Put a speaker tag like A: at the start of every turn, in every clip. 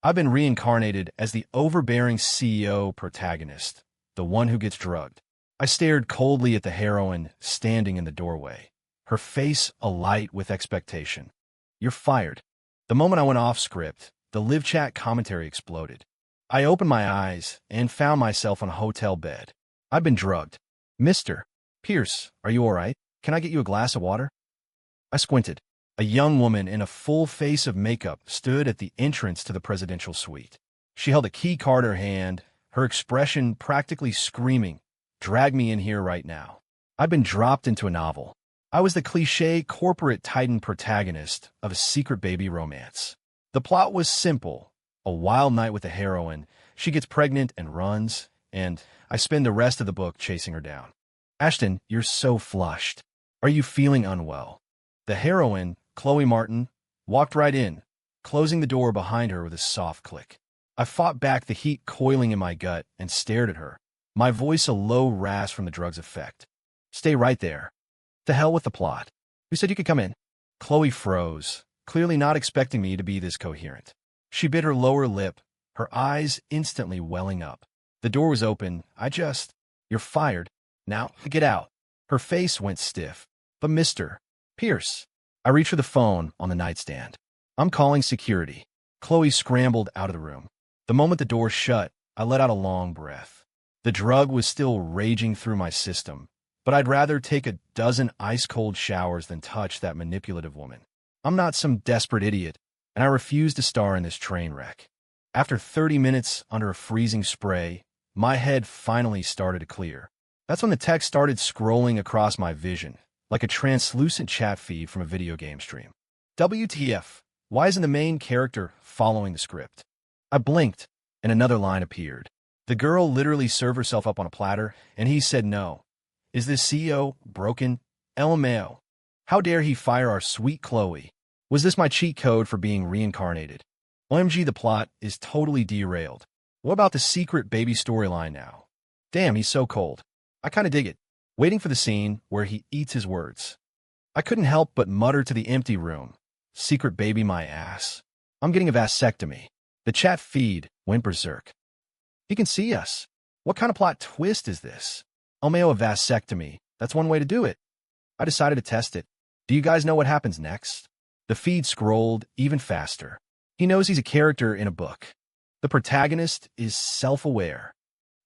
A: I've been reincarnated as the overbearing CEO protagonist, the one who gets drugged. I stared coldly at the heroine standing in the doorway, her face alight with expectation. "You're fired." The moment I went off script, the live chat commentary exploded. I opened my eyes and found myself on a hotel bed. I'd been drugged. "Mr. Pierce, are you all right? Can I get you a glass of water?" I squinted. A young woman in a full face of makeup stood at the entrance to the presidential suite. She held a key card in her hand, her expression practically screaming, "Drag me in here right now." I'd been dropped into a novel. I was the cliché corporate titan protagonist of a secret baby romance. The plot was simple. A wild night with a heroine, she gets pregnant and runs, and I spend the rest of the book chasing her down. "Ashton, you're so flushed. Are you feeling unwell?" The heroine, Chloe Martin, walked right in, closing the door behind her with a soft click. I fought back the heat coiling in my gut and stared at her, my voice a low rasp from the drug's effect. "Stay right there. To hell with the plot. Who said you could come in?" Chloe froze, clearly not expecting me to be this coherent. She bit her lower lip, her eyes instantly welling up. The door was open. "You're fired. Now, get out." Her face went stiff. "But Mr. Pierce." I reached for the phone on the nightstand. "I'm calling security." Chloe scrambled out of the room. The moment the door shut, I let out a long breath. The drug was still raging through my system, but I'd rather take a dozen ice-cold showers than touch that manipulative woman. I'm not some desperate idiot, and I refuse to star in this train wreck. After 30 minutes under a freezing spray, my head finally started to clear. That's when the text started scrolling across my vision, like a translucent chat feed from a video game stream. WTF? Why isn't the main character following the script? I blinked, and another line appeared. The girl literally served herself up on a platter, and he said no. Is this CEO broken? LMAO. How dare he fire our sweet Chloe? Was this my cheat code for being reincarnated? OMG, the plot is totally derailed. What about the secret baby storyline now? Damn, he's so cold. I kinda dig it. Waiting for the scene where he eats his words. I couldn't help but mutter to the empty room, "Secret baby my ass. I'm getting a vasectomy." The chat feed went berserk. "He can see us. What kind of plot twist is this? LMAO, a vasectomy. That's one way to do it." I decided to test it. "Do you guys know what happens next?" The feed scrolled even faster. He knows he's a character in a book. The protagonist is self-aware.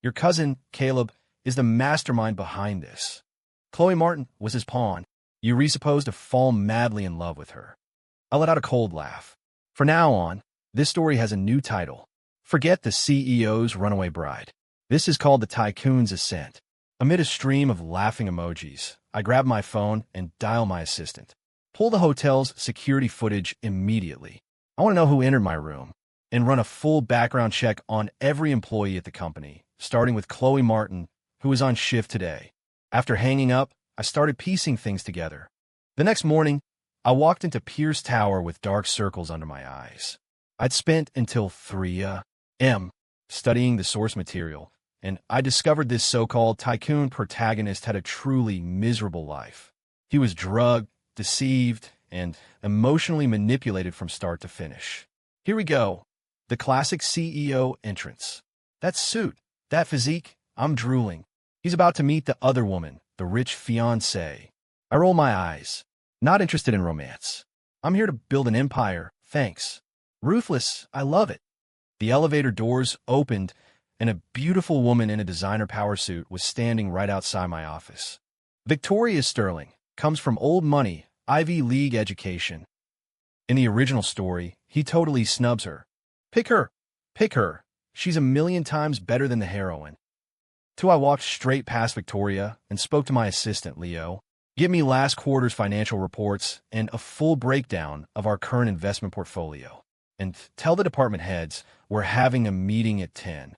A: Your cousin, Caleb, is the mastermind behind this. Chloe Martin was his pawn. You're supposed to fall madly in love with her. I let out a cold laugh. For now on, this story has a new title. Forget the CEO's runaway bride. This is called The Tycoon's Ascent. Amid a stream of laughing emojis, I grab my phone and dial my assistant. Pull the hotel's security footage immediately. I want to know who entered my room, and run a full background check on every employee at the company, starting with Chloe Martin, who was on shift today. After hanging up, I started piecing things together. The next morning, I walked into Pierce Tower with dark circles under my eyes. I'd spent until 3 a.m. studying the source material, and I discovered this so-called tycoon protagonist had a truly miserable life. He was drugged, deceived, and emotionally manipulated from start to finish. Here we go. The classic CEO entrance. That suit, that physique, I'm drooling. He's about to meet the other woman, the rich fiancée. I roll my eyes. Not interested in romance. I'm here to build an empire, thanks. Ruthless, I love it. The elevator doors opened, and a beautiful woman in a designer power suit was standing right outside my office. Victoria Sterling comes from old money, Ivy League education. In the original story, he totally snubs her. Pick her. Pick her. She's a million times better than the heroine. I walked straight past Victoria and spoke to my assistant, Leo. Give me last quarter's financial reports and a full breakdown of our current investment portfolio. And tell the department heads we're having a meeting at 10.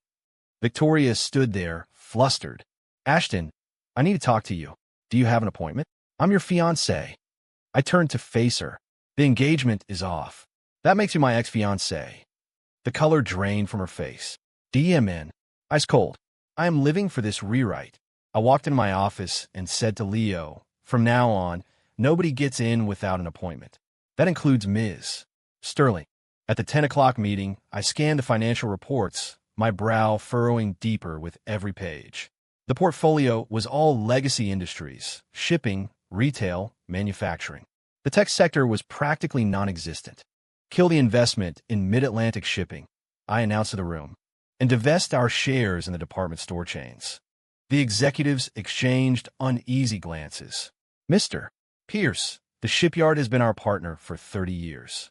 A: Victoria stood there, flustered. "Ashton, I need to talk to you. Do you have an appointment?" "I'm your fiancé." I turned to face her. "The engagement is off. That makes you my ex-fiancé." The color drained from her face. DMN. Ice cold. "I am living for this rewrite." I walked into my office and said to Leo, "From now on, nobody gets in without an appointment. That includes Ms. Sterling." At the 10 o'clock meeting, I scanned the financial reports, my brow furrowing deeper with every page. The portfolio was all legacy industries: shipping, retail, manufacturing. The tech sector was practically non-existent. Kill the investment in mid-Atlantic shipping, I announced to the room, and divest our shares in the department store chains. The executives exchanged uneasy glances. Mr. Pierce, the shipyard has been our partner for 30 years.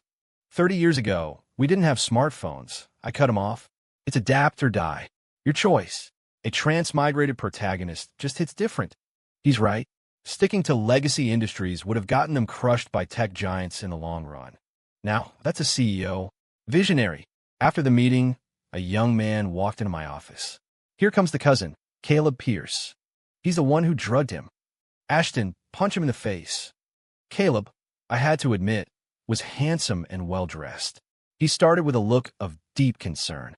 A: 30 years ago, we didn't have smartphones. I cut him off. It's adapt or die. Your choice. A transmigrated protagonist just hits different. He's right. Sticking to legacy industries would have gotten them crushed by tech giants in the long run. Now, that's a CEO. Visionary. After the meeting, a young man walked into my office. Here comes the cousin, Caleb Pierce. He's the one who drugged him. Ashton, punch him in the face. Caleb, I had to admit, was handsome and well-dressed. He started with a look of deep concern.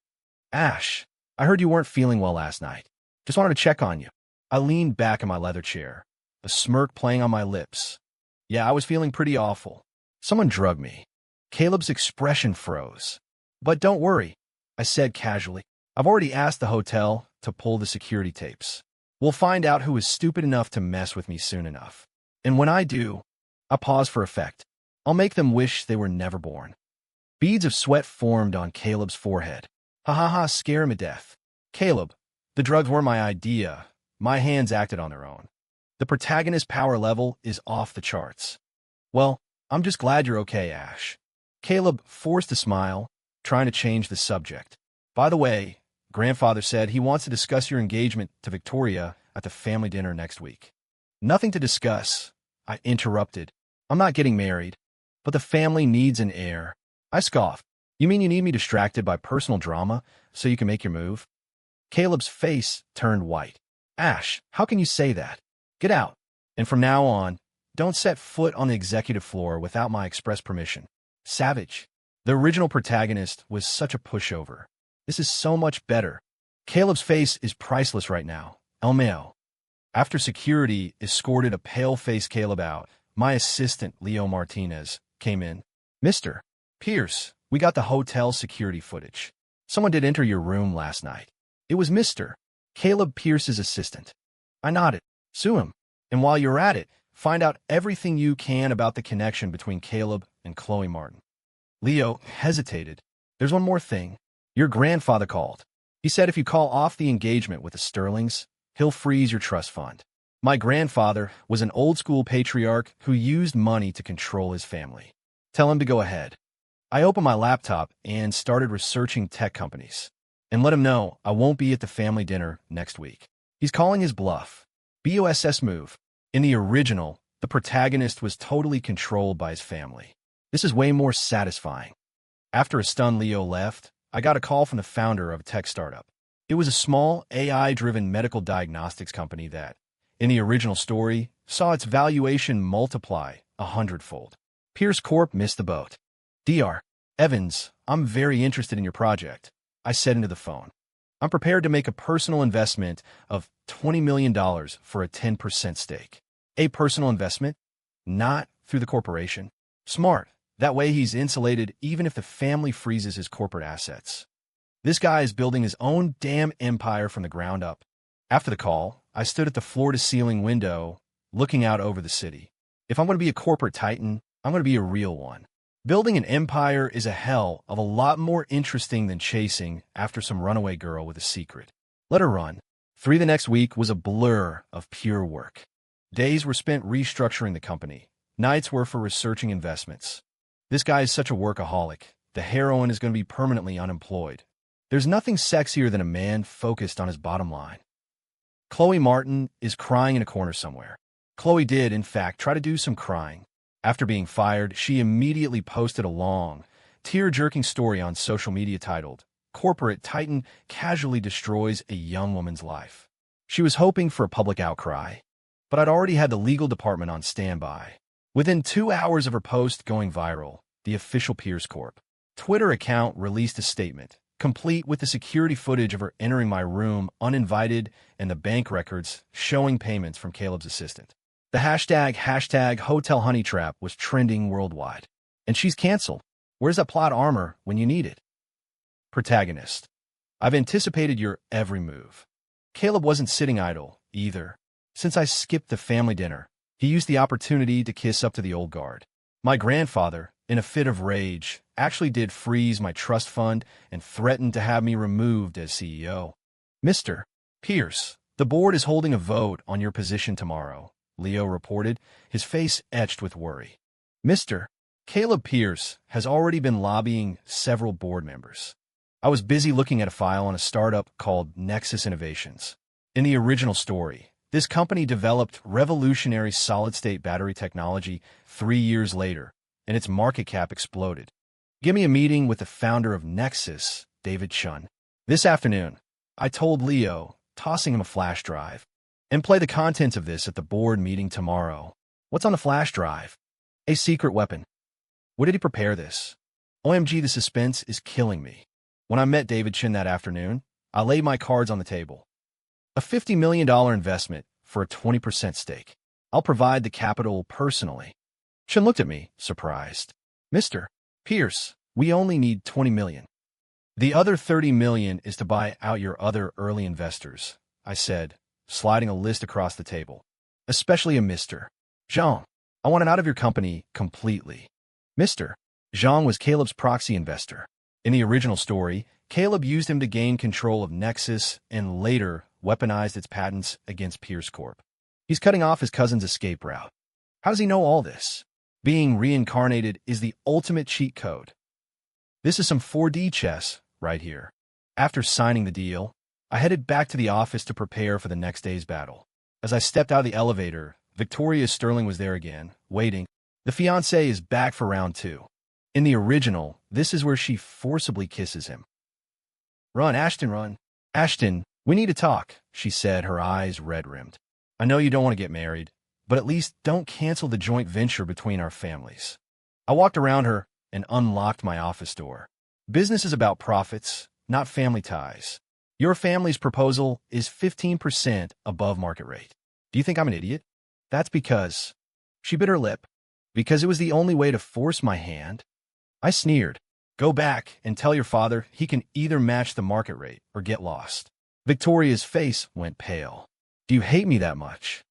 A: Ash, I heard you weren't feeling well last night. Just wanted to check on you. I leaned back in my leather chair, a smirk playing on my lips. Yeah, I was feeling pretty awful. Someone drugged me. Caleb's expression froze. But don't worry, I said casually. I've already asked the hotel to pull the security tapes. We'll find out who is stupid enough to mess with me soon enough. And when I do, I pause for effect. I'll make them wish they were never born. Beads of sweat formed on Caleb's forehead. Ha ha ha, scare him to death. Caleb, the drugs were my idea. My hands acted on their own. The protagonist's power level is off the charts. Well, I'm just glad you're okay, Ash. Caleb forced a smile, trying to change the subject. By the way, Grandfather said he wants to discuss your engagement to Victoria at the family dinner next week. Nothing to discuss, I interrupted. I'm not getting married, but the family needs an heir. I scoffed. You mean you need me distracted by personal drama so you can make your move? Caleb's face turned white. Ash, how can you say that? Get out. And from now on, don't set foot on the executive floor without my express permission. Savage. The original protagonist was such a pushover. This is so much better. Caleb's face is priceless right now. LMAO. After security escorted a pale-faced Caleb out, my assistant, Leo Martinez, came in. Mr. Pierce, we got the hotel security footage. Someone did enter your room last night. It was Mr. Caleb Pierce's assistant. I nodded. Sue him. And while you're at it, find out everything you can about the connection between Caleb and Chloe Martin. Leo hesitated. There's one more thing. Your grandfather called. He said if you call off the engagement with the Sterlings, he'll freeze your trust fund. My grandfather was an old-school patriarch who used money to control his family. Tell him to go ahead. I opened my laptop and started researching tech companies. And let him know I won't be at the family dinner next week. He's calling his bluff. BOSS move. In the original, the protagonist was totally controlled by his family. This is way more satisfying. After a stunned Leo left, I got a call from the founder of a tech startup. It was a small, AI-driven medical diagnostics company that, in the original story, saw its valuation multiply 100-fold. Pierce Corp missed the boat. Dr. Evans, I'm very interested in your project, I said into the phone. I'm prepared to make a personal investment of $20 million for a 10% stake. A personal investment? Not through the corporation. Smart. That way he's insulated even if the family freezes his corporate assets. This guy is building his own damn empire from the ground up. After the call, I stood at the floor-to-ceiling window, looking out over the city. If I'm going to be a corporate titan, I'm going to be a real one. Building an empire is a hell of a lot more interesting than chasing after some runaway girl with a secret. Let her run. The next week was a blur of pure work. Days were spent restructuring the company. Nights were for researching investments. This guy is such a workaholic. The heroine is going to be permanently unemployed. There's nothing sexier than a man focused on his bottom line. Chloe Martin is crying in a corner somewhere. Chloe did, in fact, try to do some crying. After being fired, she immediately posted a long, tear-jerking story on social media titled, "Corporate Titan Casually Destroys a Young Woman's Life." She was hoping for a public outcry, but I'd already had the legal department on standby. Within 2 hours of her post going viral, the official Pierce Corp. Twitter account released a statement, complete with the security footage of her entering my room uninvited and the bank records showing payments from Caleb's assistant. The hashtag Hotel Honeytrap was trending worldwide. And she's canceled. Where's that plot armor when you need it? Protagonist. I've anticipated your every move. Caleb wasn't sitting idle, either. Since I skipped the family dinner, he used the opportunity to kiss up to the old guard. My grandfather, in a fit of rage, actually did freeze my trust fund and threatened to have me removed as CEO. Mr. Pierce, the board is holding a vote on your position tomorrow, Leo reported, his face etched with worry. Mr. Caleb Pierce has already been lobbying several board members. I was busy looking at a file on a startup called Nexus Innovations. In the original story, this company developed revolutionary solid-state battery technology 3 years later, and its market cap exploded. Give me a meeting with the founder of Nexus, David Chun. This afternoon, I told Leo, tossing him a flash drive. And play the contents of this at the board meeting tomorrow. What's on the flash drive? A secret weapon. What did he prepare this? OMG, the suspense is killing me. When I met David Chin that afternoon, I laid my cards on the table. A $50 million investment for a 20% stake. I'll provide the capital personally. Chin looked at me, surprised. Mr. Pierce, we only need $20 million. The other $30 million is to buy out your other early investors, I said, sliding a list across the table. Especially a Mr. Zhang. I want it out of your company completely. Mr. Zhang was Caleb's proxy investor. In the original story, Caleb used him to gain control of Nexus and later weaponized its patents against Pierce Corp. He's cutting off his cousin's escape route. How does he know all this? Being reincarnated is the ultimate cheat code. This is some 4D chess right here. After signing the deal, I headed back to the office to prepare for the next day's battle. As I stepped out of the elevator, Victoria Sterling was there again, waiting. The fiancé is back for round 2. In the original, this is where she forcibly kisses him. Run, Ashton, run. Ashton, we need to talk, she said, her eyes red-rimmed. I know you don't want to get married, but at least don't cancel the joint venture between our families. I walked around her and unlocked my office door. Business is about profits, not family ties. Your family's proposal is 15% above market rate. Do you think I'm an idiot? That's because... She bit her lip. Because it was the only way to force my hand. I sneered. Go back and tell your father he can either match the market rate or get lost. Victoria's face went pale. Do you hate me that much?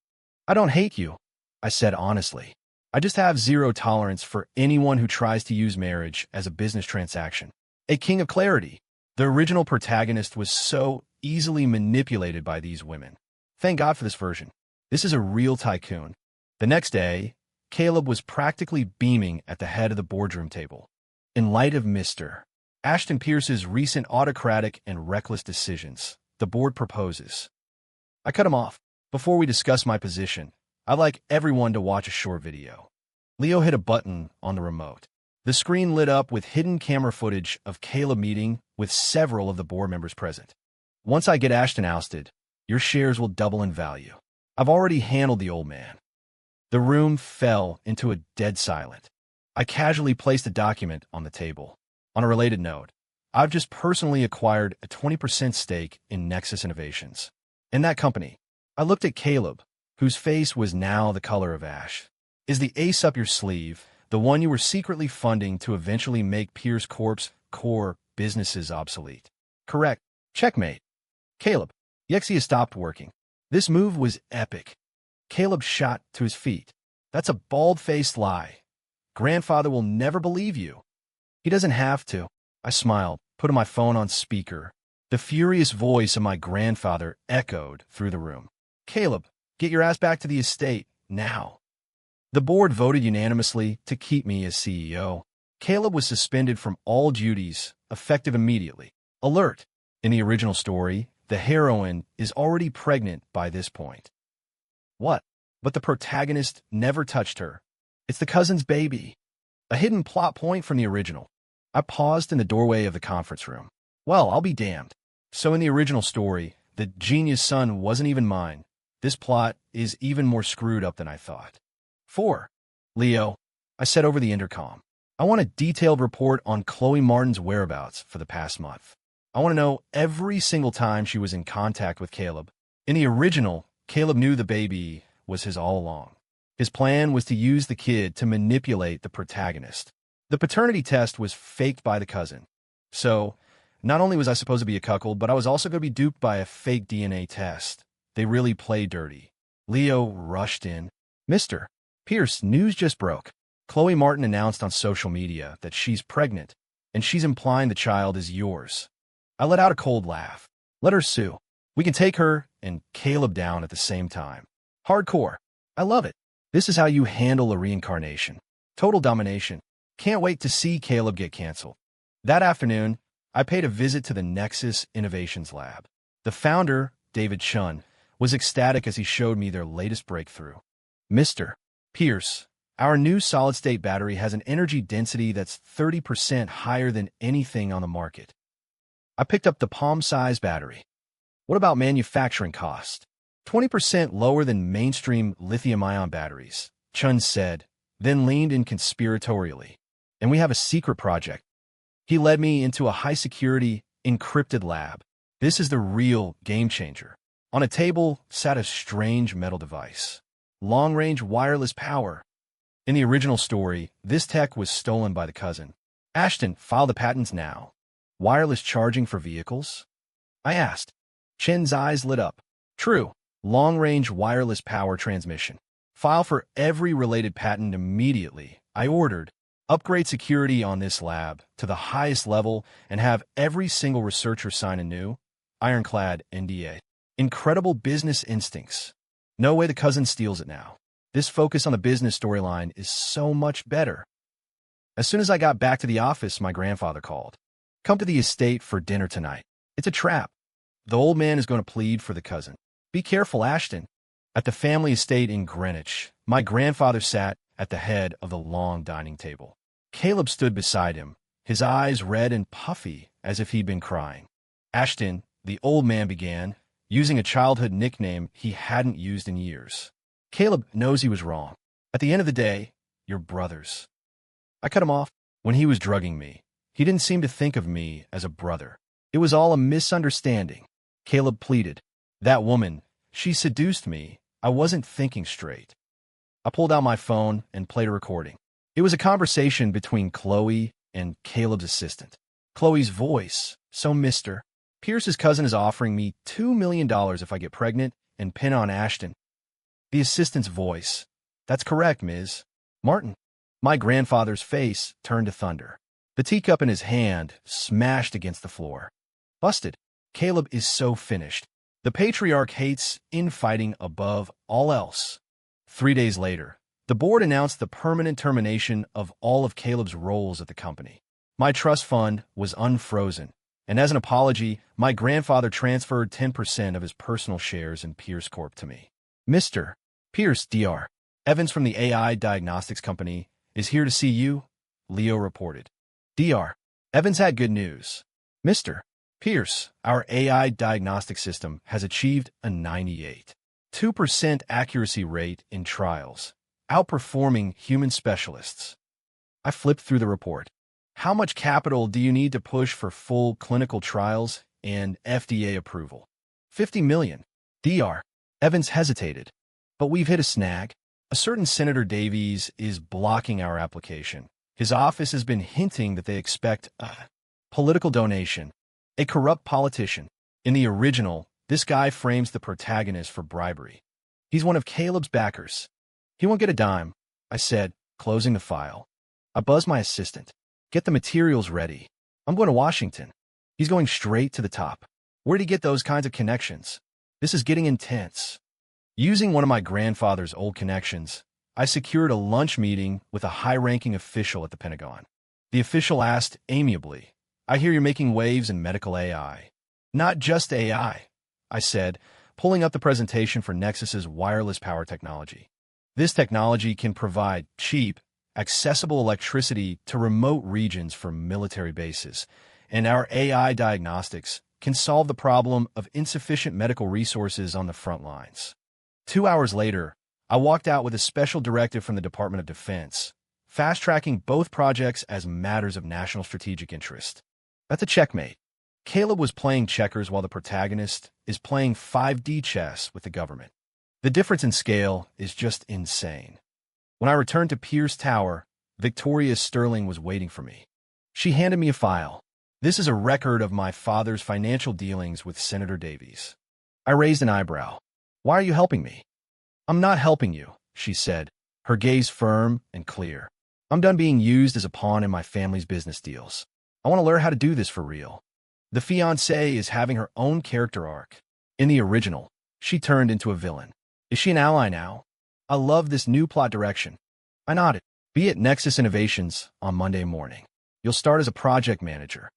A: I don't hate you, I said honestly. I just have zero tolerance for anyone who tries to use marriage as a business transaction. A king of clarity. The original protagonist was so easily manipulated by these women. Thank God for this version. This is a real tycoon. The next day, Caleb was practically beaming at the head of the boardroom table. In light of Mr. Ashton Pierce's recent autocratic and reckless decisions, the board proposes. I cut him off. Before we discuss my position, I'd like everyone to watch a short video. Leo hit a button on the remote. The screen lit up with hidden camera footage of Caleb meeting with several of the board members present. Once I get Ashton ousted, your shares will double in value. I've already handled the old man. The room fell into a dead silence. I casually placed a document on the table. On a related note, I've just personally acquired a 20% stake in Nexus Innovations. In that company, I looked at Caleb, whose face was now the color of ash. Is the ace up your sleeve the one you were secretly funding to eventually make Pierce Corp's core businesses obsolete? Correct. Checkmate. Caleb, Yexi has stopped working. This move was epic. Caleb shot to his feet. That's a bald-faced lie. Grandfather will never believe you. He doesn't have to. I smiled, putting my phone on speaker. The furious voice of my grandfather echoed through the room. Caleb, get your ass back to the estate, now. The board voted unanimously to keep me as CEO. Caleb was suspended from all duties, effective immediately. Alert! In the original story, the heroine is already pregnant by this point. What? But the protagonist never touched her. It's the cousin's baby. A hidden plot point from the original. I paused in the doorway of the conference room. Well, I'll be damned. So in the original story, the genius son wasn't even mine. This plot is even more screwed up than I thought. 4. Leo, I said over the intercom. I want a detailed report on Chloe Martin's whereabouts for the past month. I want to know every single time she was in contact with Caleb. In the original, Caleb knew the baby was his all along. His plan was to use the kid to manipulate the protagonist. The paternity test was faked by the cousin. So, not only was I supposed to be a cuckold, but I was also going to be duped by a fake DNA test. They really play dirty. Leo rushed in. Mr. Pierce, news just broke. Chloe Martin announced on social media that she's pregnant, and she's implying the child is yours. I let out a cold laugh. Let her sue. We can take her and Caleb down at the same time. Hardcore. I love it. This is how you handle a reincarnation. Total domination. Can't wait to see Caleb get canceled. That afternoon, I paid a visit to the Nexus Innovations Lab. The founder, David Chun, was ecstatic as he showed me their latest breakthrough. Mr. Pierce, our new solid-state battery has an energy density that's 30% higher than anything on the market. I picked up the palm-size battery. What about manufacturing cost? 20% lower than mainstream lithium-ion batteries, Chun said, then leaned in conspiratorially. And we have a secret project. He led me into a high-security, encrypted lab. This is the real game-changer. On a table sat a strange metal device. Long-range wireless power. In the original story, this tech was stolen by the cousin. Ashton, file the patents now. Wireless charging for vehicles? I asked. Chen's eyes lit up. True. Long-range wireless power transmission. File for every related patent immediately. I ordered. Upgrade security on this lab to the highest level and have every single researcher sign a new, ironclad NDA. Incredible business instincts. No way the cousin steals it now. This focus on the business storyline is so much better. As soon as I got back to the office, my grandfather called. Come to the estate for dinner tonight. It's a trap. The old man is going to plead for the cousin. Be careful, Ashton. At the family estate in Greenwich, my grandfather sat at the head of the long dining table. Caleb stood beside him, his eyes red and puffy as if he'd been crying. Ashton, the old man began, using a childhood nickname he hadn't used in years. Caleb knows he was wrong. At the end of the day, you're brothers. I cut him off. When he was drugging me, he didn't seem to think of me as a brother. It was all a misunderstanding. Caleb pleaded. That woman, she seduced me. I wasn't thinking straight. I pulled out my phone and played a recording. It was a conversation between Chloe and Caleb's assistant. Chloe's voice. So, Mr. Pierce's cousin is offering me $2 million if I get pregnant and pin on Ashton. The assistant's voice. That's correct, Ms. Martin. My grandfather's face turned to thunder. The teacup in his hand smashed against the floor. Busted. Caleb is so finished. The patriarch hates infighting above all else. 3 days later, the board announced the permanent termination of all of Caleb's roles at the company. My trust fund was unfrozen, and as an apology, my grandfather transferred 10% of his personal shares in Pierce Corp to me. Mr. Pierce, Dr. Evans from the AI Diagnostics Company is here to see you, Leo reported. Dr. Evans had good news. Mr. Pierce, our AI diagnostic system has achieved a 98.2% accuracy rate in trials, outperforming human specialists. I flipped through the report. How much capital do you need to push for full clinical trials and FDA approval? 50 million. Dr. Evans hesitated. But we've hit a snag. A certain Senator Davies is blocking our application. His office has been hinting that they expect a political donation. A corrupt politician. In the original, this guy frames the protagonist for bribery. He's one of Caleb's backers. He won't get a dime, I said, closing the file. I buzzed my assistant. Get the materials ready. I'm going to Washington. He's going straight to the top. Where'd he get those kinds of connections? This is getting intense. Using one of my grandfather's old connections, I secured a lunch meeting with a high-ranking official at the Pentagon. The official asked amiably, I hear you're making waves in medical AI. Not just AI, I said, pulling up the presentation for Nexus's wireless power technology. This technology can provide cheap, accessible electricity to remote regions for military bases, and our AI diagnostics can solve the problem of insufficient medical resources on the front lines. 2 hours later, I walked out with a special directive from the Department of Defense, fast-tracking both projects as matters of national strategic interest. That's a checkmate. Caleb was playing checkers while the protagonist is playing 5D chess with the government. The difference in scale is just insane. When I returned to Pierce Tower, Victoria Sterling was waiting for me. She handed me a file. This is a record of my father's financial dealings with Senator Davies. I raised an eyebrow. Why are you helping me? I'm not helping you, she said, her gaze firm and clear. I'm done being used as a pawn in my family's business deals. I want to learn how to do this for real. The fiancée is having her own character arc. In the original, she turned into a villain. Is she an ally now? I love this new plot direction. I nodded. Be at Nexus Innovations on Monday morning. You'll start as a project manager.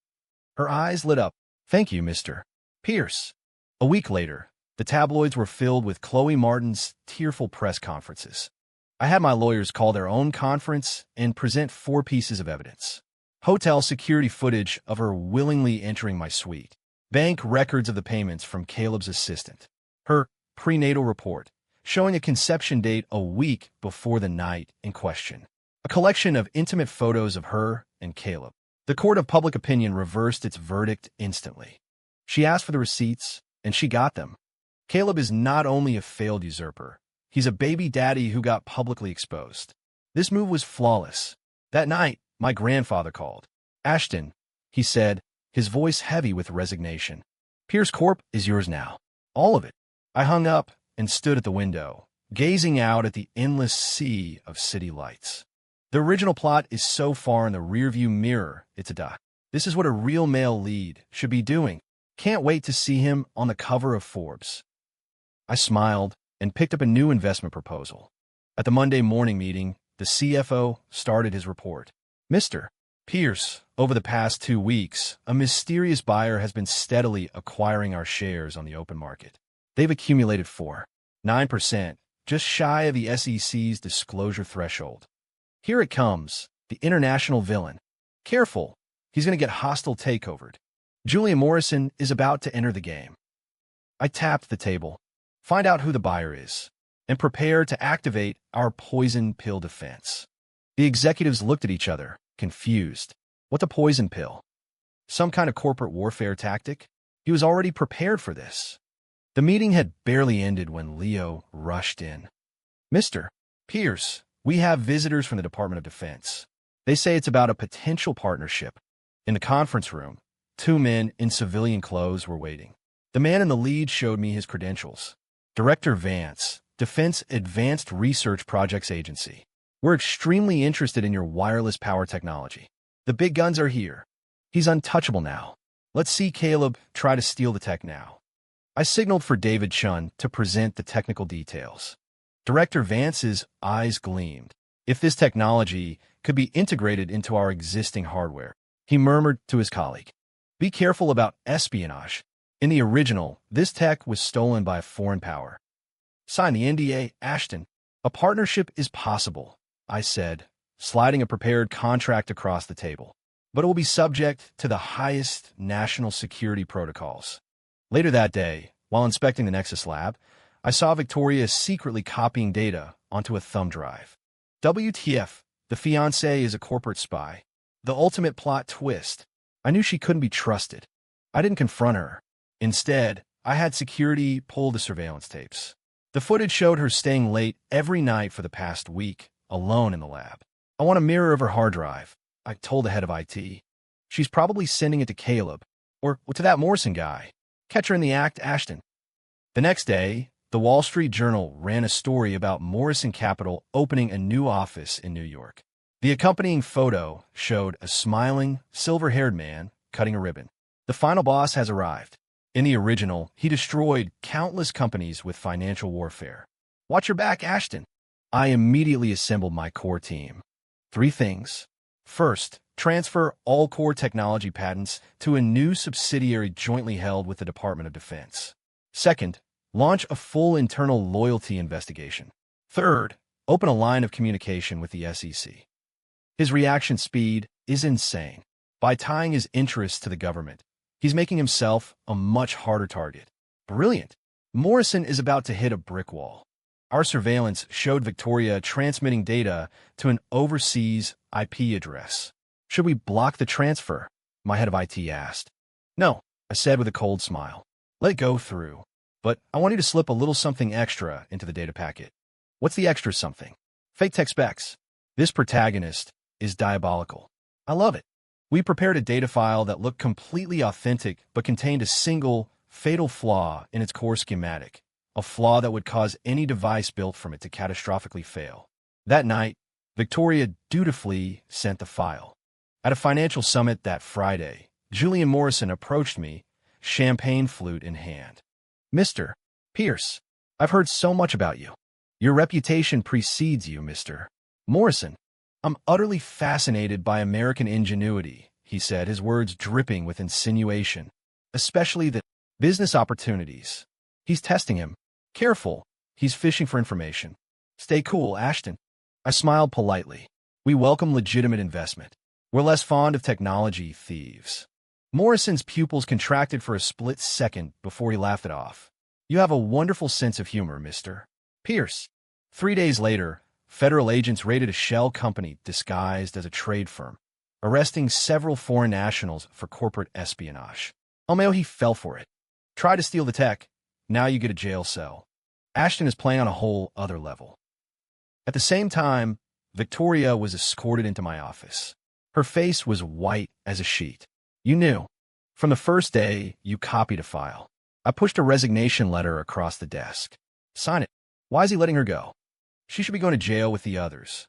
A: Her eyes lit up. Thank you, Mr. Pierce. A week later, the tabloids were filled with Chloe Martin's tearful press conferences. I had my lawyers call their own conference and present 4 pieces of evidence. Hotel security footage of her willingly entering my suite. Bank records of the payments from Caleb's assistant. Her prenatal report, showing a conception date a week before the night in question. A collection of intimate photos of her and Caleb. The court of public opinion reversed its verdict instantly. She asked for the receipts, and she got them. Caleb is not only a failed usurper, he's a baby daddy who got publicly exposed. This move was flawless. That night, my grandfather called. Ashton, he said, his voice heavy with resignation. Pierce Corp is yours now. All of it. I hung up and stood at the window, gazing out at the endless sea of city lights. The original plot is so far in the rearview mirror, it's a doc. This is what a real male lead should be doing. Can't wait to see him on the cover of Forbes. I smiled and picked up a new investment proposal. At the Monday morning meeting, the CFO started his report. Mr. Pierce, over the past 2 weeks, a mysterious buyer has been steadily acquiring our shares on the open market. They've accumulated 9%, just shy of the SEC's disclosure threshold. Here it comes, the international villain. Careful, he's going to get hostile takeovered. Julia Morrison is about to enter the game. I tapped the table, find out who the buyer is, and prepare to activate our poison pill defense. The executives looked at each other, confused. What the poison pill? Some kind of corporate warfare tactic? He was already prepared for this. The meeting had barely ended when Leo rushed in. Mr. Pierce, we have visitors from the Department of Defense. They say it's about a potential partnership. In the conference room, 2 men in civilian clothes were waiting. The man in the lead showed me his credentials. Director Vance, Defense Advanced Research Projects Agency. We're extremely interested in your wireless power technology. The big guns are here. He's untouchable now. Let's see Caleb try to steal the tech now. I signaled for David Chun to present the technical details. Director Vance's eyes gleamed. If this technology could be integrated into our existing hardware, he murmured to his colleague. Be careful about espionage. In the original, this tech was stolen by a foreign power. Sign the NDA, Ashton. A partnership is possible, I said, sliding a prepared contract across the table. But it will be subject to the highest national security protocols. Later that day, while inspecting the Nexus lab, I saw Victoria secretly copying data onto a thumb drive. WTF, the fiancé is a corporate spy. The ultimate plot twist. I knew she couldn't be trusted. I didn't confront her. Instead, I had security pull the surveillance tapes. The footage showed her staying late every night for the past week, alone in the lab. I want a mirror of her hard drive, I told the head of IT. She's probably sending it to Caleb, or to that Morrison guy. Catch her in the act, Ashton. The next day, the Wall Street Journal ran a story about Morrison Capital opening a new office in New York. The accompanying photo showed a smiling, silver-haired man cutting a ribbon. The final boss has arrived. In the original, he destroyed countless companies with financial warfare. Watch your back, Ashton. I immediately assembled my core team. 3 things. First, transfer all core technology patents to a new subsidiary jointly held with the Department of Defense. Second, launch a full internal loyalty investigation. Third, open a line of communication with the SEC. His reaction speed is insane. By tying his interests to the government, he's making himself a much harder target. Brilliant. Morrison is about to hit a brick wall. Our surveillance showed Victoria transmitting data to an overseas IP address. Should we block the transfer? My head of IT asked. No, I said with a cold smile. Let it go through. But I want you to slip a little something extra into the data packet. What's the extra something? Fake tech specs. This protagonist, is diabolical. I love it. We prepared a data file that looked completely authentic but contained a single, fatal flaw in its core schematic, a flaw that would cause any device built from it to catastrophically fail. That night, Victoria dutifully sent the file. At a financial summit that Friday, Julian Morrison approached me, champagne flute in hand. "Mr. Pierce, I've heard so much about you. Your reputation precedes you, Mr. Morrison. I'm utterly fascinated by American ingenuity," he said, his words dripping with insinuation, "especially the business opportunities." He's testing him. Careful, he's fishing for information. Stay cool, Ashton. I smiled politely. We welcome legitimate investment. We're less fond of technology thieves. Morrison's pupils contracted for a split second before he laughed it off. "You have a wonderful sense of humor, Mr. Pierce." 3 days later, federal agents raided a shell company disguised as a trade firm, arresting several foreign nationals for corporate espionage. He fell for it. Tried to steal the tech. Now you get a jail cell. Ashton is playing on a whole other level. At the same time, Victoria was escorted into my office. Her face was white as a sheet. "You knew. From the first day, you copied a file." I pushed a resignation letter across the desk. "Sign it. Why is he letting her go? She should be going to jail with the others.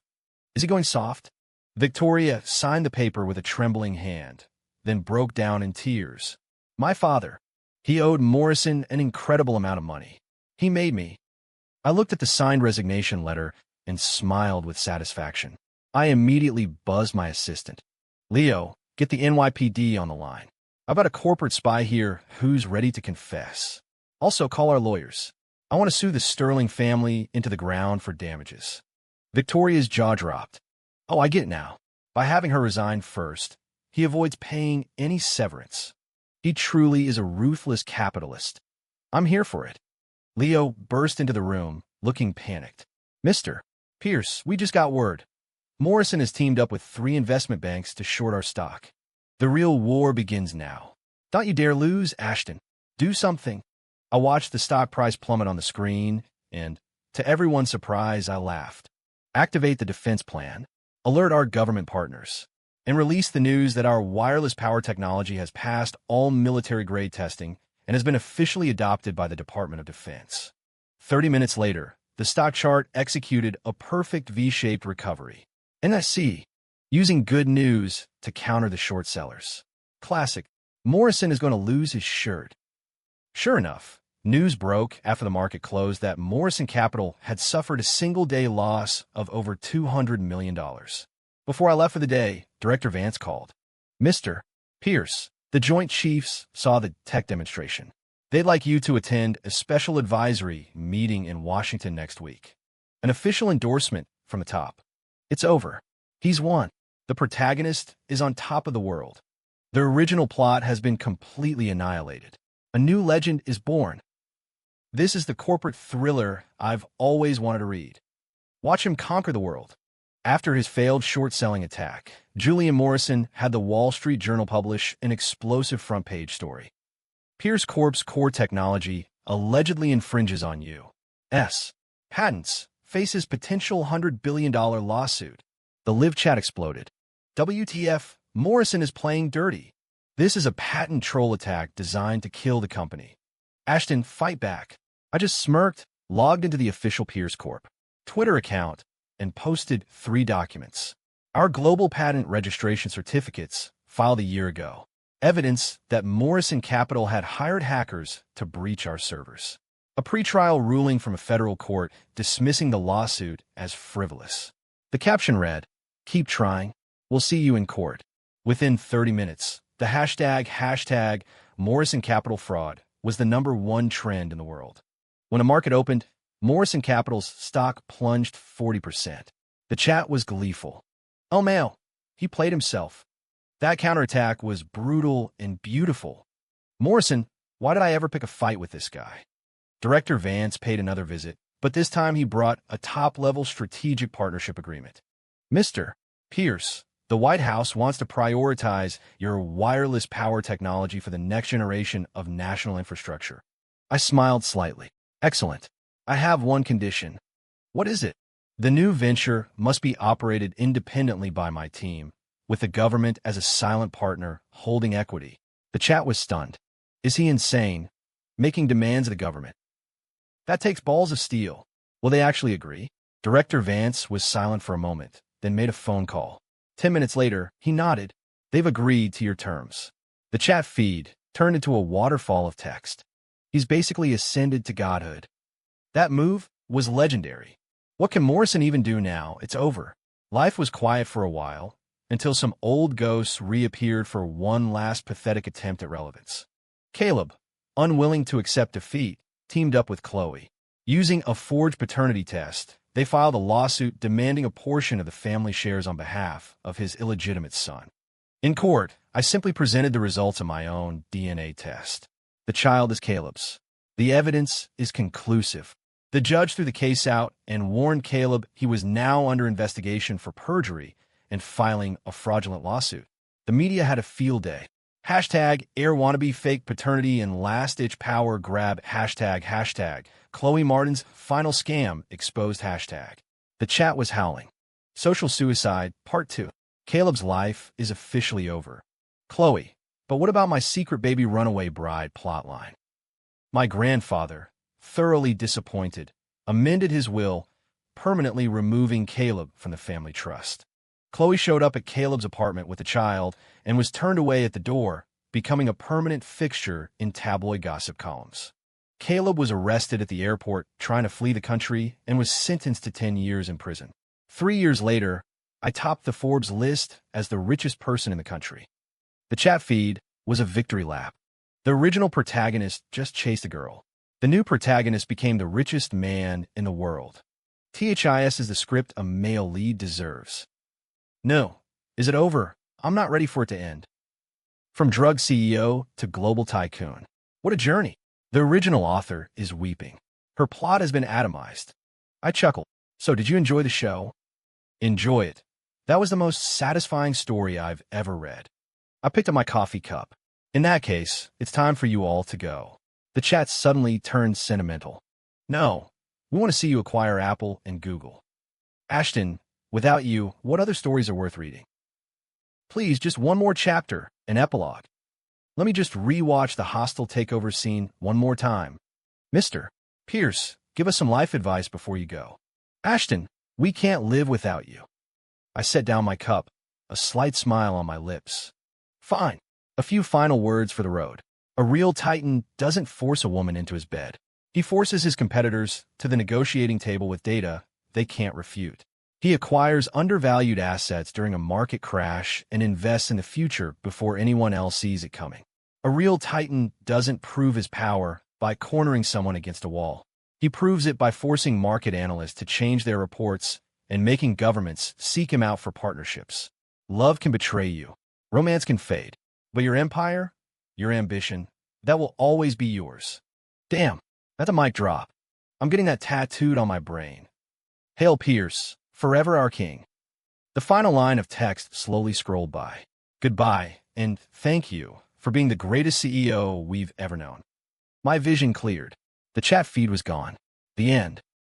A: Is he going soft?" Victoria signed the paper with a trembling hand, then broke down in tears. "My father. He owed Morrison an incredible amount of money. He made me." I looked at the signed resignation letter and smiled with satisfaction. I immediately buzzed my assistant. "Leo, get the NYPD on the line. I've got a corporate spy here who's ready to confess. Also, call our lawyers. I want to sue the Sterling family into the ground for damages." Victoria's jaw dropped. "Oh, I get it now. By having her resign first, he avoids paying any severance. He truly is a ruthless capitalist. I'm here for it." Leo burst into the room, looking panicked. "Mr. Pierce, we just got word. Morrison has teamed up with 3 investment banks to short our stock. The real war begins now. Don't you dare lose, Ashton. Do something." I watched the stock price plummet on the screen, and, to everyone's surprise, I laughed. "Activate the defense plan, alert our government partners, and release the news that our wireless power technology has passed all military-grade testing and has been officially adopted by the Department of Defense." 30 minutes later, the stock chart executed a perfect V-shaped recovery. NSC, using good news to counter the short sellers. Classic. Morrison is going to lose his shirt. Sure enough, news broke after the market closed that Morrison Capital had suffered a single-day loss of over $200 million. Before I left for the day, Director Vance called. "Mr. Pierce, the Joint Chiefs saw the tech demonstration. They'd like you to attend a special advisory meeting in Washington next week. An official endorsement from the top. It's over. He's won. The protagonist is on top of the world. The original plot has been completely annihilated. A new legend is born. This is the corporate thriller I've always wanted to read. Watch him conquer the world." After his failed short-selling attack, Julian Morrison had the Wall Street Journal publish an explosive front-page story. "Pierce Corp's core technology allegedly infringes on U.S. patents, faces potential $100 billion lawsuit." The live chat exploded. "WTF, Morrison is playing dirty. This is a patent troll attack designed to kill the company. Ashton, fight back." I just smirked, logged into the official Pierce Corp Twitter account, and posted 3 documents. Our global patent registration certificates filed a year ago. Evidence that Morrison Capital had hired hackers to breach our servers. A pretrial ruling from a federal court dismissing the lawsuit as frivolous. The caption read, "Keep trying. We'll see you in court." Within 30 minutes, the hashtag Morrison Capital fraud was the #1 trend in the world. When the market opened, Morrison Capital's stock plunged 40%. The chat was gleeful. "Oh, Mayo, he played himself. That counterattack was brutal and beautiful. Morrison, why did I ever pick a fight with this guy?" Director Vance paid another visit, but this time he brought a top-level strategic partnership agreement. "Mr. Pierce, the White House wants to prioritize your wireless power technology for the next generation of national infrastructure." I smiled slightly. "Excellent. I have one condition." "What is it?" The new venture must be operated independently by my team, with the government as a silent partner holding equity. The chat was stunned. Is he insane? Making demands of the government? That takes balls of steel. Will they actually agree? Director Vance was silent for a moment, then made a phone call. 10 minutes later, he nodded. They've agreed to your terms. The chat feed turned into a waterfall of text. He's basically ascended to godhood. That move was legendary. What can Morrison even do now? It's over. Life was quiet for a while, until some old ghosts reappeared for one last pathetic attempt at relevance. Caleb, unwilling to accept defeat, teamed up with Chloe. Using a forged paternity test, they filed a lawsuit demanding a portion of the family shares on behalf of his illegitimate son. In court, I simply presented the results of my own DNA test. The child is Caleb's. The evidence is conclusive. The judge threw the case out and warned Caleb he was now under investigation for perjury and filing a fraudulent lawsuit. The media had a field day. Hashtag air wannabe fake paternity and last-ditch power grab hashtag Chloe Martin's final scam exposed hashtag. The chat was howling. Social suicide, part 2. Caleb's life is officially over. Chloe, but what about my secret baby runaway bride plotline? My grandfather, thoroughly disappointed, amended his will, permanently removing Caleb from the family trust. Chloe showed up at Caleb's apartment with the child and was turned away at the door, becoming a permanent fixture in tabloid gossip columns. Caleb was arrested at the airport trying to flee the country and was sentenced to 10 years in prison. 3 years later, I topped the Forbes list as the richest person in the country. The chat feed was a victory lap. The original protagonist just chased a girl. The new protagonist became the richest man in the world. THIS is the script a male lead deserves. No. Is it over? I'm not ready for it to end. From drug CEO to global tycoon. What a journey. The original author is weeping. Her plot has been atomized. I chuckled. So did you enjoy the show? Enjoy it. That was the most satisfying story I've ever read. I picked up my coffee cup. In that case, it's time for you all to go. The chat suddenly turned sentimental. No, we want to see you acquire Apple and Google. Ashton, without you, what other stories are worth reading? Please, just one more chapter, an epilogue. Let me just rewatch the hostile takeover scene one more time. Mr. Pierce, give us some life advice before you go. Ashton, we can't live without you. I set down my cup, a slight smile on my lips. Fine. A few final words for the road. A real titan doesn't force a woman into his bed. He forces his competitors to the negotiating table with data they can't refute. He acquires undervalued assets during a market crash and invests in the future before anyone else sees it coming. A real titan doesn't prove his power by cornering someone against a wall. He proves it by forcing market analysts to change their reports and making governments seek him out for partnerships. Love can betray you. Romance can fade. But your empire, your ambition, that will always be yours. Damn, that's a mic drop. I'm getting that tattooed on my brain. Hail Pierce, forever our king. The final line of text slowly scrolled by. Goodbye, and thank you for being the greatest CEO we've ever known. My vision cleared. The chat feed was gone. The end.